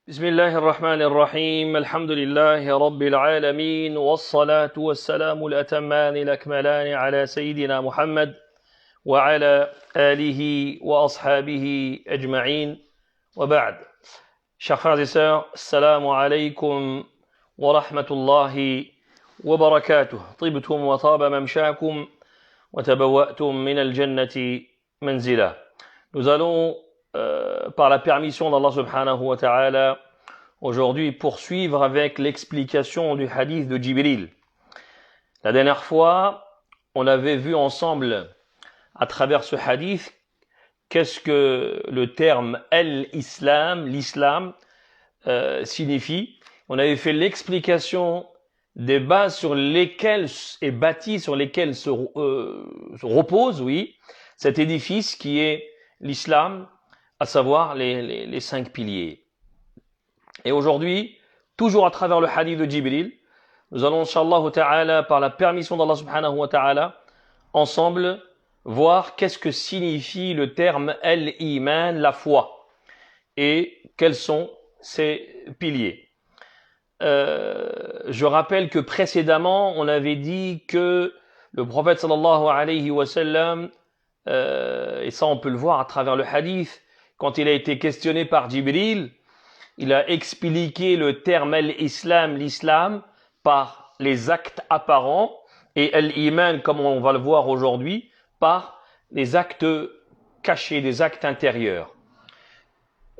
بسم الله الرحمن الرحيم الحمد لله رب العالمين والصلاة والسلام الأتمان الأكملان على سيدنا محمد وعلى آله وأصحابه أجمعين وبعد. Chers frères et sœurs, assalamu alaikum wa rahmatullahi wa barakatuh. طبتم وطاب ممشاكم وتبوأتم من الجنة منزلا. Nous allons par la permission d'Allah subhanahu wa ta'ala aujourd'hui poursuivre avec l'explication du hadith de Jibril. La dernière fois, on avait vu ensemble à travers ce hadith qu'est-ce que le terme l'islam signifie. On avait fait l'explication des bases sur lesquelles est bâti, sur lesquelles se repose, cet édifice qui est l'islam, à savoir les 5 piliers. Et aujourd'hui, toujours à travers le hadith de Jibril, nous allons, inshallah ta'ala, par la permission d'Allah subhanahu wa ta'ala, ensemble voir qu'est-ce que signifie le terme al-iman, la foi, et quels sont ses piliers. Je rappelle que précédemment, on avait dit que le prophète sallallahu alayhi wa sallam, et ça on peut le voir à travers le hadith, quand il a été questionné par Jibril, il a expliqué le terme l'islam par les actes apparents et l'iman, comme on va le voir aujourd'hui, par les actes cachés, des actes intérieurs.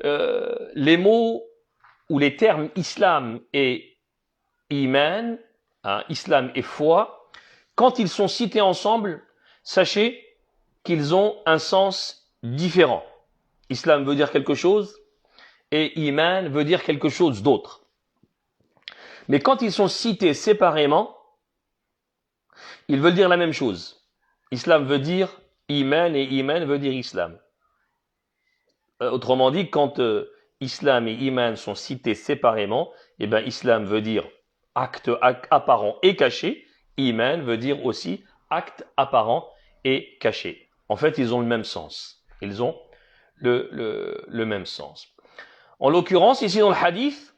Les mots ou les termes islam et iman, islam et foi, quand ils sont cités ensemble, sachez qu'ils ont un sens différent. Islam veut dire quelque chose et iman veut dire quelque chose d'autre. Mais quand ils sont cités séparément, ils veulent dire la même chose. Islam veut dire iman et iman veut dire islam. Autrement dit, quand islam et iman sont cités séparément, islam veut dire acte apparent et caché, iman veut dire aussi acte apparent et caché. En fait, ils ont le même sens. Ils ont le même sens. En l'occurrence, ici dans le hadith,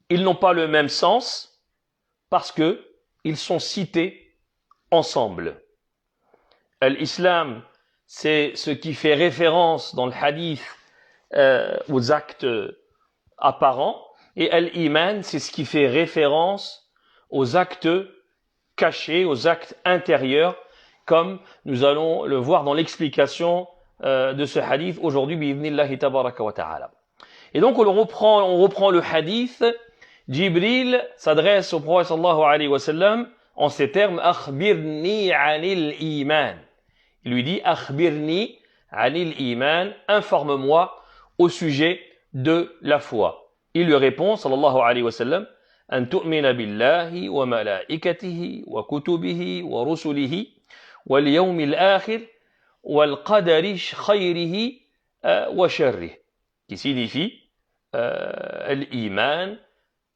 ils n'ont pas le même sens parce que ils sont cités ensemble. L'islam, c'est ce qui fait référence dans le hadith aux actes apparents, et l'iman, c'est ce qui fait référence aux actes cachés, aux actes intérieurs, comme nous allons le voir dans l'explication de ce hadith aujourd'hui, bi'idhnillahi tabaraka wa ta'ala. Et donc on reprend le hadith. Jibril s'adresse au prophète sallallahu alayhi wa sallam en ces termes: akhbirni anil iman. Il lui dit: akhbirni anil iman, informe-moi au sujet de la foi. Il lui répond sallallahu alayhi wa sallam: an tu'mina billahi wa malaikatihi wa kutubihi wa rusulihi wal yawmil akhir wal qadari khayrihi wa sharrihi, qui signifie l'iman,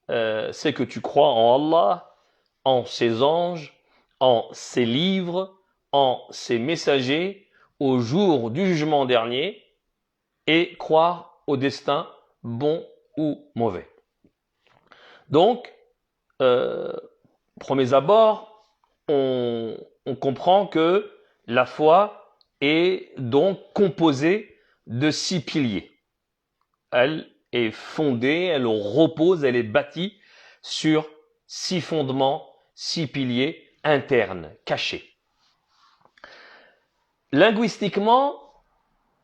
c'est que tu crois en Allah, en ses anges, en ses livres, en ses messagers, au jour du jugement dernier, et croire au destin bon ou mauvais. Donc, premiers abords, on comprend que la foi est donc composée de 6 piliers. Elle est fondée, elle repose, elle est bâtie sur 6 fondements, 6 piliers internes, cachés. Linguistiquement,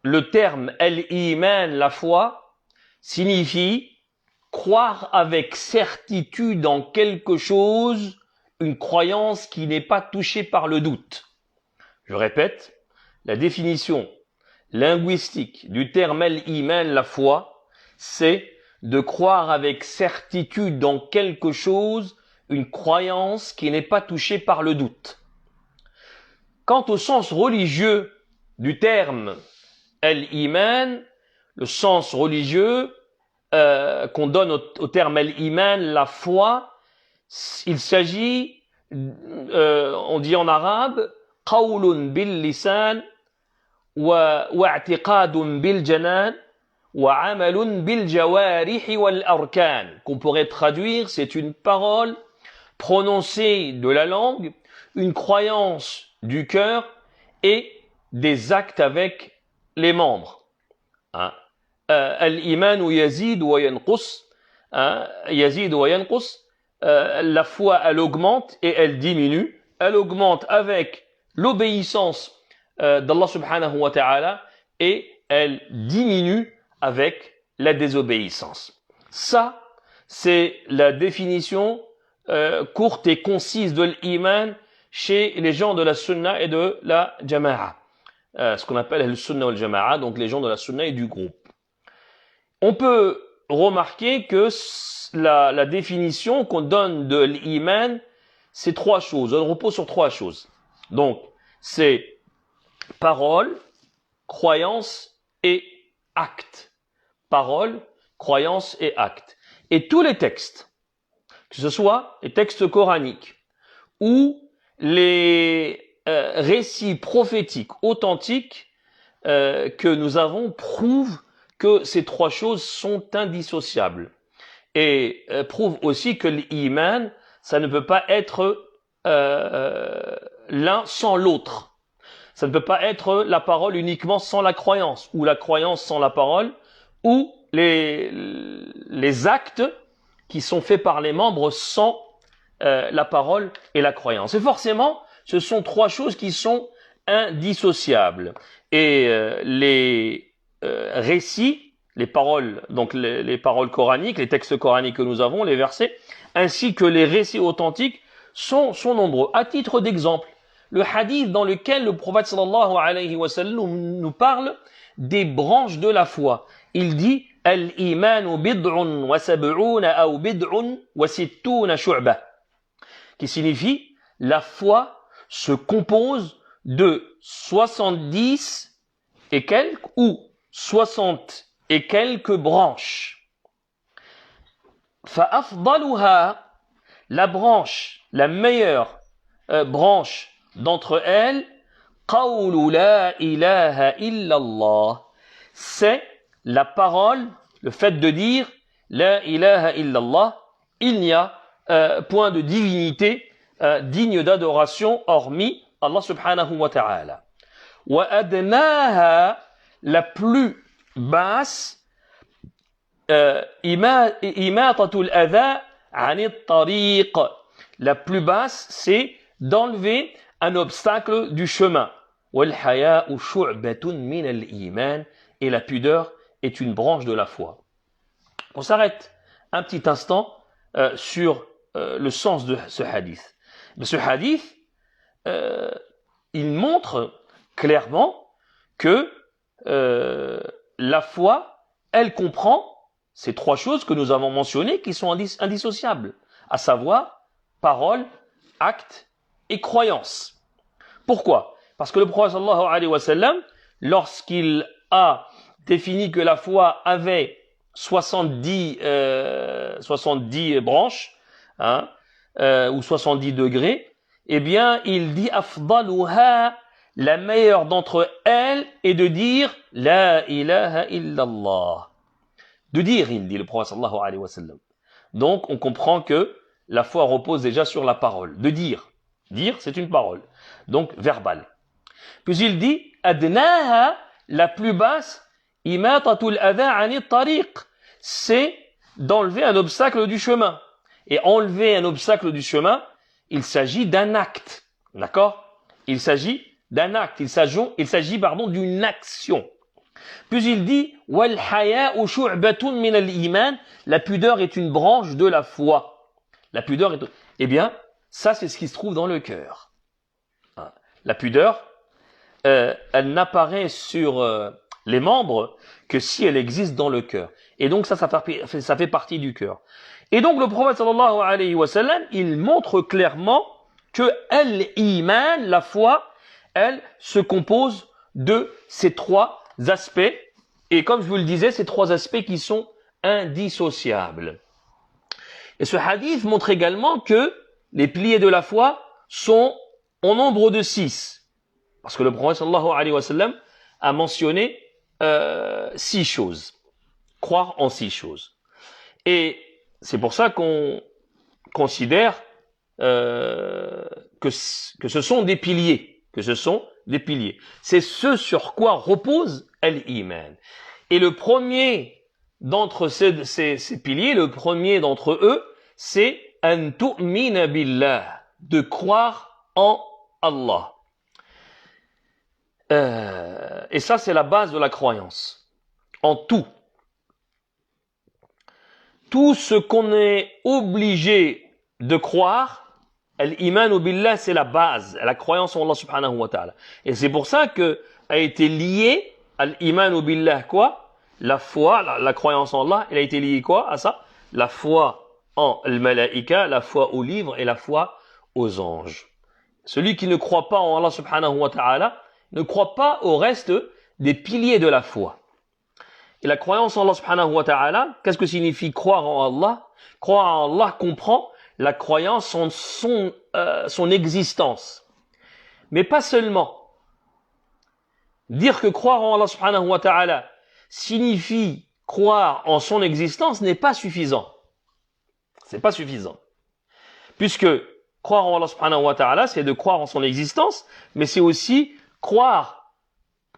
le terme l'iman, la foi, signifie croire avec certitude en quelque chose, une croyance qui n'est pas touchée par le doute. Je répète, la définition linguistique du terme l'iman, la foi, c'est de croire avec certitude dans quelque chose, une croyance qui n'est pas touchée par le doute. Quant au sens religieux du terme l'iman, le sens religieux qu'on donne au terme l'iman, la foi, il s'agit, on dit en arabe, qawlun bil lisan wa i'tiqadun bil janan وعمل بالجوارح والأركان. Qu'on pourrait traduire, c'est une parole prononcée de la langue, une croyance du cœur et des actes avec les membres. Hein? Al-iman yazid wa yanqus. Yazid wa yanqus. La foi, elle augmente et elle diminue. Elle augmente avec l'obéissance d'Allah subhanahu wa ta'ala et elle diminue avec la désobéissance. Ça, c'est la définition courte et concise de l'iman chez les gens de la sunna et de la jama'a. Ce qu'on appelle le sunna ou le jama'a, donc les gens de la sunna et du groupe. On peut remarquer que la définition qu'on donne de l'iman, c'est trois choses. Elle repose sur trois choses. Donc, c'est parole, croyance et acte. Parole, croyance et acte. Et tous les textes, que ce soit les textes coraniques ou les récits prophétiques authentiques que nous avons, prouvent que ces trois choses sont indissociables. Et prouvent aussi que l'iman, ça ne peut pas être l'un sans l'autre. Ça ne peut pas être la parole uniquement sans la croyance, ou la croyance sans la parole, ou les actes qui sont faits par les membres sans la parole et la croyance. Et forcément, ce sont trois choses qui sont indissociables. Et les récits, les paroles, donc les paroles coraniques, les textes coraniques que nous avons, les versets, ainsi que les récits authentiques sont nombreux. À titre d'exemple, le hadith dans lequel le prophète sallallahu alayhi wa sallam nous parle des branches de la foi. Il dit al-imanu bid'un wa sab'una aw bid'un wa sittuna shu'bah, qui signifie la foi se compose de 70 et quelques ou 60 et quelques branches. Fa afdaluha, la branche, la meilleure branche d'entre elles, qawlu la ilaha illallah, c'est la parole, le fait de dire la ilaha illallah, il n'y a point de divinité digne d'adoration hormis Allah subhanahu wa ta'ala. Wa adnaha, la plus basse, imatatul adha anit tariq, la plus basse, c'est d'enlever un obstacle du chemin. Wal haya'u shu'batun min al-iman, et la pudeur est une branche de la foi. On s'arrête un petit instant sur le sens de ce hadith. Mais ce hadith, il montre clairement que la foi, elle comprend ces trois choses que nous avons mentionnées qui sont indissociables, à savoir parole, acte et croyance. Pourquoi? Parce que le prophète sallallahu alayhi wa sallam, lorsqu'il a défini que la foi avait 70 branches, hein, ou 70 degrés, eh bien, il dit afdaluha, la meilleure d'entre elles est de dire la ilaha illallah. De dire, il dit le prophète sallallahu alayhi wa sallam. Donc, on comprend que la foi repose déjà sur la parole. De dire. Dire, c'est une parole. Donc, verbale. Puis il dit, adnaha, la plus basse, imatatul adha anit tariq, c'est d'enlever un obstacle du chemin. Et enlever un obstacle du chemin, il s'agit d'un acte. D'accord? Il s'agit d'un acte. Il s'agit d'une action. Puis il dit, wal haya'u shu'batun min al-iman, la pudeur est une branche de la foi. La pudeur est... Eh bien, ça c'est ce qui se trouve dans le cœur. La pudeur, elle n'apparaît sur les membres que si elle existe dans le cœur. Et donc ça fait partie du cœur. Et donc le prophète sallallahu alayhi wa sallam, il montre clairement que l'iman, la foi, elle se compose de ces trois aspects. Et comme je vous le disais, ces trois aspects qui sont indissociables. Et ce hadith montre également que les piliers de la foi sont en nombre de 6. Parce que le prophète sallallahu alayhi wa sallam a mentionné 6 choses. croire en 6 choses. Et c'est pour ça qu'on considère que ce sont des piliers, C'est ce sur quoi repose l'iman. Et le premier d'entre ces piliers, le premier d'entre eux, c'est an tu'mina billah, de croire en Allah. Et ça, c'est la base de la croyance. En tout. Tout ce qu'on est obligé de croire, l'iman billah, c'est la base, la croyance en Allah subhanahu wa ta'ala. Et c'est pour ça que a été lié à l'iman billah quoi? La foi, la croyance en Allah, elle a été liée quoi à ça? La foi en al-malaïka, la foi aux livres et la foi aux anges. Celui qui ne croit pas en Allah subhanahu wa ta'ala ne croit pas au reste des piliers de la foi. Et la croyance en Allah subhanahu wa ta'ala, qu'est-ce que signifie croire en Allah? Croire en Allah comprend la croyance en son existence. Mais pas seulement. Dire que croire en Allah subhanahu wa ta'ala signifie croire en son existence n'est pas suffisant. C'est pas suffisant. Puisque croire en Allah subhanahu wa ta'ala, c'est de croire en son existence, mais c'est aussi croire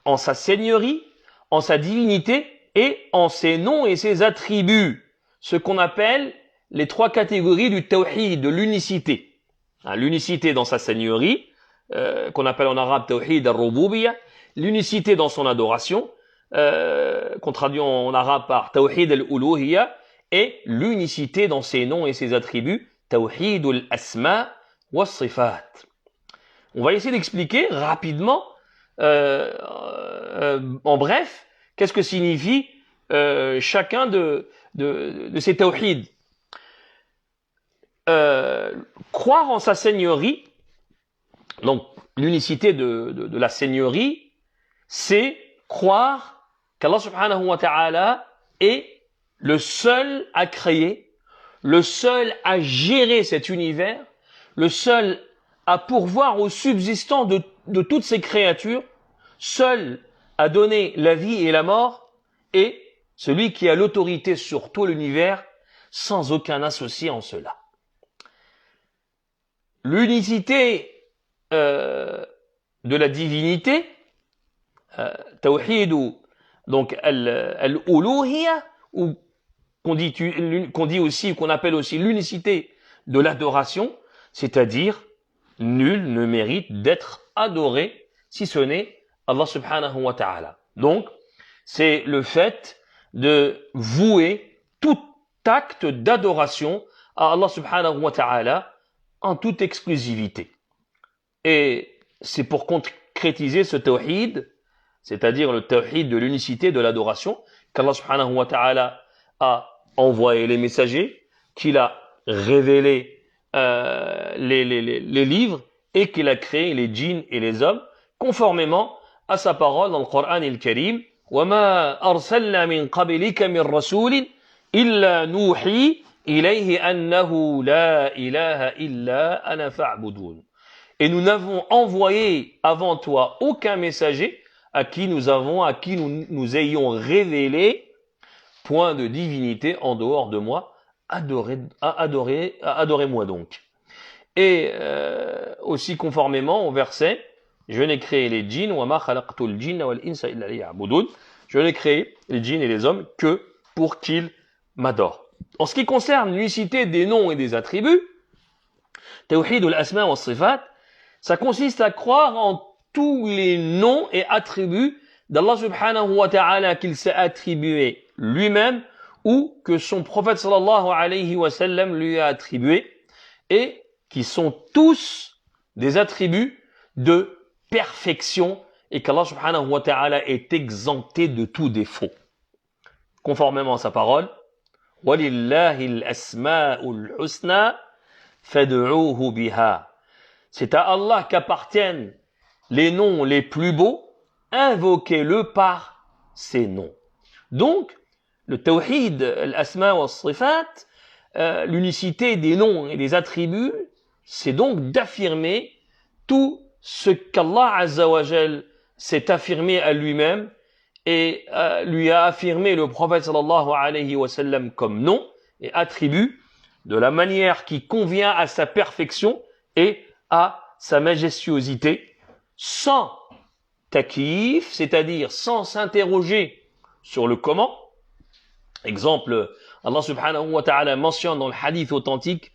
en sa seigneurie, en sa divinité et en ses noms et ses attributs. Ce qu'on appelle les 3 catégories du tawhid, de l'unicité. L'unicité dans sa seigneurie, qu'on appelle en arabe tawhid al-rububiyyah, l'unicité dans son adoration, qu'on traduit en arabe par tawhid al-uluhiyyah, et l'unicité dans ses noms et ses attributs, tawhid al-asma wa sifat. On va essayer d'expliquer rapidement, en bref, qu'est-ce que signifie chacun de ces tawhid. Croire en sa seigneurie, donc l'unicité de la seigneurie, c'est croire qu'Allah subhanahu wa ta'ala est le seul à créer, le seul à gérer cet univers, le seul à pourvoir aux subsistants de toutes ces créatures, seul à donner la vie et la mort, et celui qui a l'autorité sur tout l'univers, sans aucun associé en cela. L'unicité de la divinité, tawhid, donc al-uluhiyyah, ou qu'on dit aussi, qu'on appelle aussi l'unicité de l'adoration, c'est-à-dire nul ne mérite d'être adoré si ce n'est Allah subhanahu wa ta'ala. Donc, c'est le fait de vouer tout acte d'adoration à Allah subhanahu wa ta'ala en toute exclusivité. Et c'est pour concrétiser ce tawhid, c'est-à-dire le tawhid de l'unicité de l'adoration, qu'Allah subhanahu wa ta'ala a envoyé les messagers, qu'il a révélé les livres et qu'il a créé les djinns et les hommes conformément à sa parole dans le Coran al-Karim. وَمَا أَرْسَلْنَا مِنْ قَبْلِكَ مِنْ رَسُولٍ إِلَّا نُوحِي إِلَيْهِ أَنَّهُ لَا إِلَهَ إِلَّا أَنَا فَاعْبُدُونِ. Et nous n'avons envoyé avant toi aucun messager à qui nous ayons révélé point de divinité en dehors de moi, adorez-moi donc. Et aussi conformément au verset, je n'ai créé les djinns, wa ma khalaqtul jinna wal insa illa liya'budun. Je n'ai créé les djinns et les hommes que pour qu'ils m'adorent. En ce qui concerne l'unicité des noms et des attributs, tawhid al-asma wa sifat, ça consiste à croire en tous les noms et attributs d'Allah subhanahu wa ta'ala qu'il s'est attribué lui-même ou que son prophète sallallahu alayhi wa sallam lui a attribué, et qui sont tous des attributs de perfection et qu'Allah subhanahu wa ta'ala est exempté de tout défaut. Conformément à sa parole, وَلِلَّهِ الْأَسْمَاءُ الْحُسْنَى فَادْعُوهُ بِهَا. C'est à Allah qu'appartiennent les noms les plus beaux, invoquez-le par ces noms. Donc, le tawhid, l'asma wa sifat, l'unicité des noms et des attributs, c'est donc d'affirmer tout ce qu'Allah Azza wa Jal s'est affirmé à lui-même et lui a affirmé le prophète sallallahu alayhi wa sallam comme nom et attribut de la manière qui convient à sa perfection et à sa majestuosité, sans takyif, c'est-à-dire sans s'interroger sur le comment. Exemple, Allah subhanahu wa ta'ala mentionne dans le hadith authentique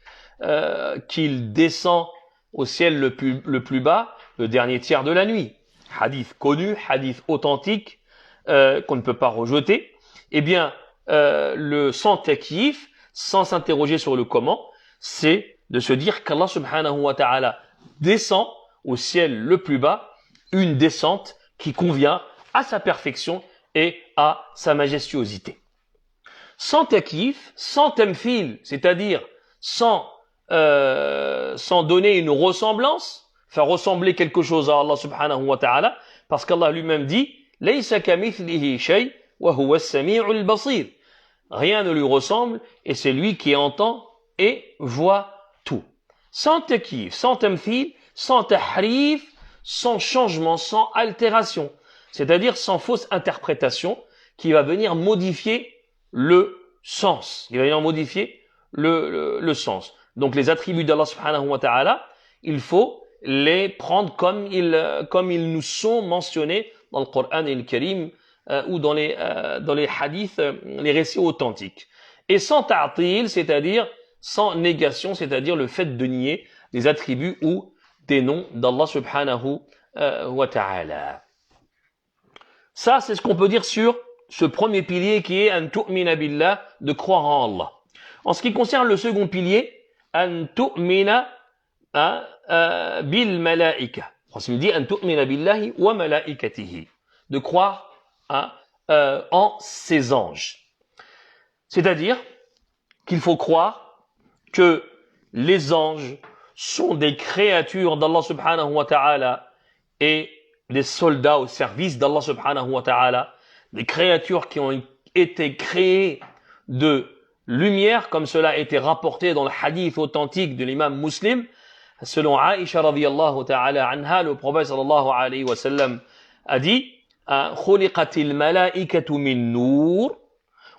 qu'il descend au ciel le plus bas, le dernier tiers de la nuit. Hadith connu, hadith authentique, qu'on ne peut pas rejeter. Eh bien, le sans takyif, sans s'interroger sur le comment, c'est de se dire qu'Allah subhanahu wa ta'ala descend au ciel le plus bas, une descente qui convient à sa perfection et à sa majestuosité. Sans takyif, sans tamthil, c'est-à-dire sans donner une ressemblance, faire ressembler quelque chose à Allah subhanahu wa ta'ala, parce qu'Allah lui-même dit « Laysa kamithlihi shay wa huwa as-sami'ul basir » Rien ne lui ressemble et c'est lui qui entend et voit tout. Sans takyif, sans tamthil, sans tahrif, sans changement, sans altération, c'est-à-dire sans fausse interprétation qui va venir modifier le sens. Il va venir modifier le sens. Donc les attributs d'Allah subhanahu wa ta'ala, il faut les prendre comme ils nous sont mentionnés dans le Coran et le Karim ou dans les hadiths, les récits authentiques. Et sans ta'til, c'est-à-dire sans négation, c'est-à-dire le fait de nier des attributs ou des noms d'Allah subhanahu wa ta'ala. Ça, c'est ce qu'on peut dire sur ce premier pilier qui est an tu'mina billah, de croire en Allah. En ce qui concerne le second pilier, an tu'mina bil malaika. On me dit an tu'mina billahi wa malaikatihi, de croire en ses anges. C'est-à-dire qu'il faut croire que les anges sont des créatures d'Allah subhanahu wa ta'ala et des soldats au service d'Allah subhanahu wa ta'ala, des créatures qui ont été créées de lumière, comme cela a été rapporté dans le hadith authentique de l'imam Muslim, selon Aïcha radiyallahu ta'ala anha, le prophète sallallahu alayhi wa sallam a dit khuliqatil malaikatu min nour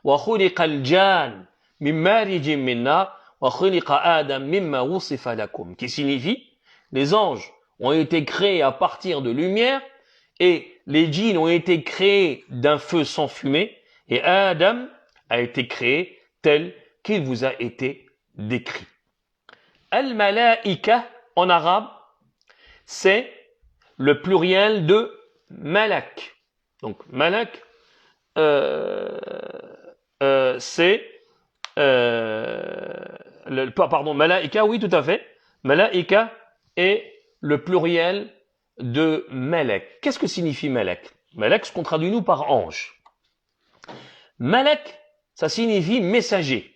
wa khuliqal jan min marijin min nar wa khuliqa adam mimma wusifa lakum, qui signifie les anges ont été créés à partir de lumière et les djinns ont été créés d'un feu sans fumée et Adam a été créé tel qu'il vous a été décrit. Al-malaika en arabe, c'est le pluriel de malak. Donc malak, c'est malaika, oui tout à fait. Malaika est le pluriel de malak. Qu'est-ce que signifie malak? Malak, ce qu'on traduit nous par ange. Malak, ça signifie messager.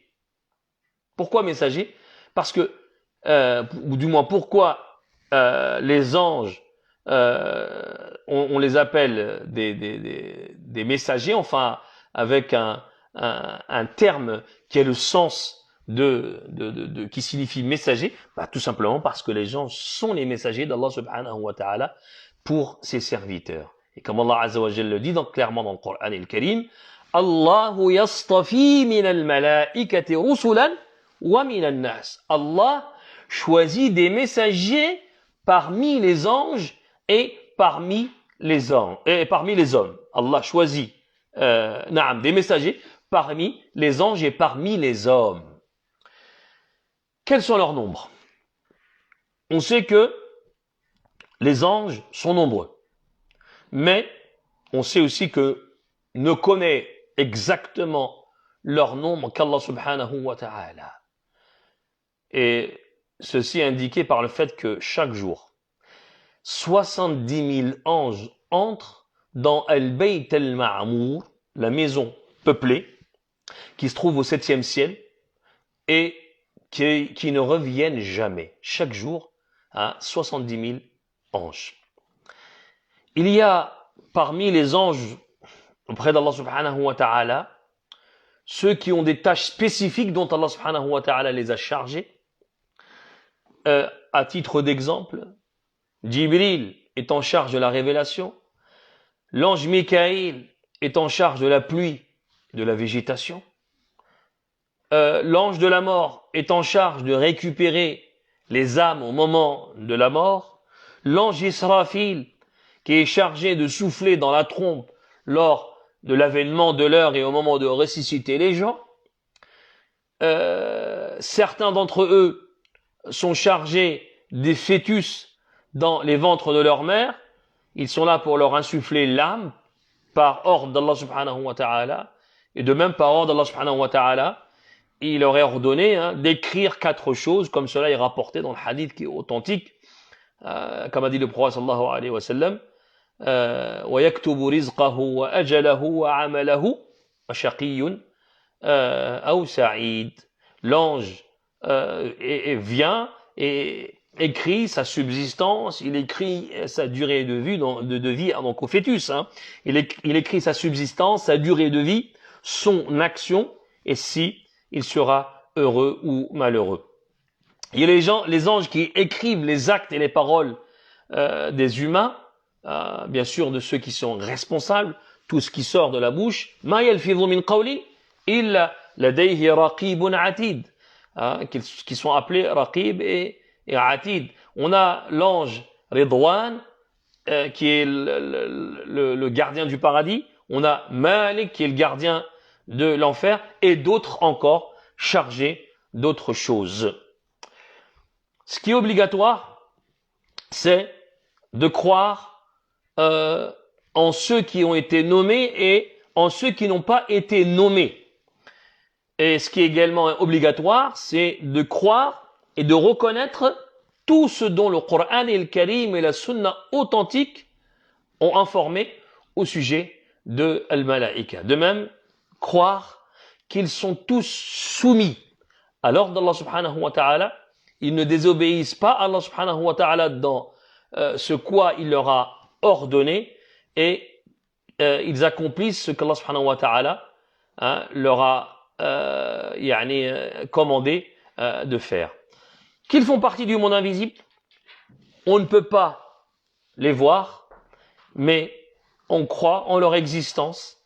Pourquoi messager? Parce que, ou du moins pourquoi les anges, on les appelle des messagers, enfin avec un terme qui a le sens qui signifie messager, tout simplement parce que les gens sont les messagers d'Allah subhanahu wa ta'ala pour ses serviteurs. Et comme Allah azza wa jalla le dit clairement dans le Coran et le Karim, Allahu yastafi min al-malaikati rusulan wa min an-nas. Allah choisit des messagers parmi les anges et parmi les hommes. Allah choisit des messagers parmi les anges et parmi les hommes. Quels sont leurs nombres? On sait que les anges sont nombreux, mais on sait aussi que ne connaît exactement leur nombre qu'Allah subhanahu wa ta'ala. Et ceci est indiqué par le fait que chaque jour, 70 000 anges entrent dans Al-Bayt al-Ma'amour, la maison peuplée, qui se trouve au 7e ciel, et qui ne reviennent jamais. Chaque jour, 70 000 anges. Il y a parmi les anges auprès d'Allah subhanahu wa ta'ala ceux qui ont des tâches spécifiques dont Allah subhanahu wa ta'ala les a chargés. À titre d'exemple, Jibril est en charge de la révélation, l'ange Mikaïl est en charge de la pluie et de la végétation. L'ange de la mort est en charge de récupérer les âmes au moment de la mort. L'ange Israfil, qui est chargé de souffler dans la trompe lors de l'avènement de l'heure et au moment de ressusciter les gens. Certains d'entre eux sont chargés des fœtus dans les ventres de leur mère. Ils sont là pour leur insuffler l'âme par ordre d'Allah subhanahu wa ta'ala. Et de même par ordre d'Allah subhanahu wa ta'ala, il leur est ordonné d'écrire 4 choses, comme cela est rapporté dans le hadith qui est authentique, comme a dit le prophète sallallahu alayhi wa sallam, وَيَكْتُبُ رِزْقَهُ وَأَجَلَهُ وَعَمَلَهُ وَشَقِيٌّ أَوْ سَعِيدٌ. L'ange vient et écrit sa subsistance, il écrit sa durée de vie, donc au fœtus. Il écrit sa subsistance, sa durée de vie, son action, et si il sera heureux ou malheureux. Il y a les anges qui écrivent les actes et les paroles des humains, bien sûr de ceux qui sont responsables, tout ce qui sort de la bouche. Ma yalfidhu min qawlin illa ladayhi raqibun atid, qui sont appelés raqib et atid. On a l'ange Ridwan, qui est le gardien du paradis. On a Malik, qui est le gardien de l'enfer, et d'autres encore chargés d'autres choses. Ce qui est obligatoire, c'est de croire en ceux qui ont été nommés et en ceux qui n'ont pas été nommés. Et ce qui est également obligatoire, c'est de croire et de reconnaître tout ce dont le Coran et le Karim et la Sunna authentique ont informé au sujet de Al-Malaïka. De même, croire qu'ils sont tous soumis à l'ordre d'Allah subhanahu wa ta'ala. Ils ne désobéissent pas à Allah subhanahu wa ta'ala dans ce quoi il leur a ordonné, et ils accomplissent ce qu'Allah subhanahu wa ta'ala leur a commandé de faire. Qu'ils font partie du monde invisible, on ne peut pas les voir, mais on croit en leur existence,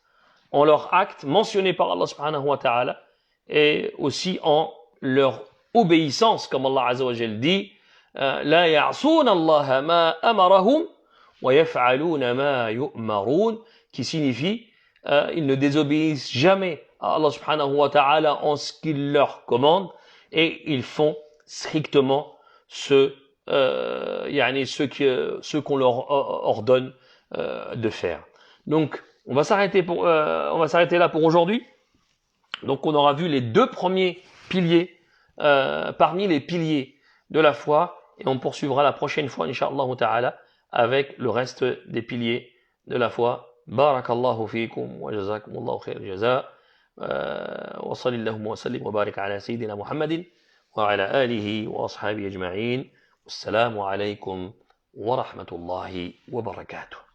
en leur acte mentionné par Allah subhanahu wa ta'ala, et aussi en leur obéissance, comme Allah azza wa jal dit, la ya'souna Allah ma amarahum wa yaf'aluna ma yu'marun, qui signifie ils ne désobéissent jamais à Allah subhanahu wa ta'ala en ce qu'il leur commande, et ils font strictement ce qu'on leur ordonne de faire. Donc on va s'arrêter là pour aujourd'hui. Donc on aura vu les 2 premiers piliers parmi les piliers de la foi, et on poursuivra la prochaine fois incha'Allah ta'ala avec le reste des piliers de la foi. Barakallahu fikum wa jazakumullahu khair jaza wa sallallahu wa sallim wa barik ala sayyidina Muhammadin wa ala alihi wa ashabihi ajma'in. Wassalamu alaykum wa rahmatullahi wa barakatuh.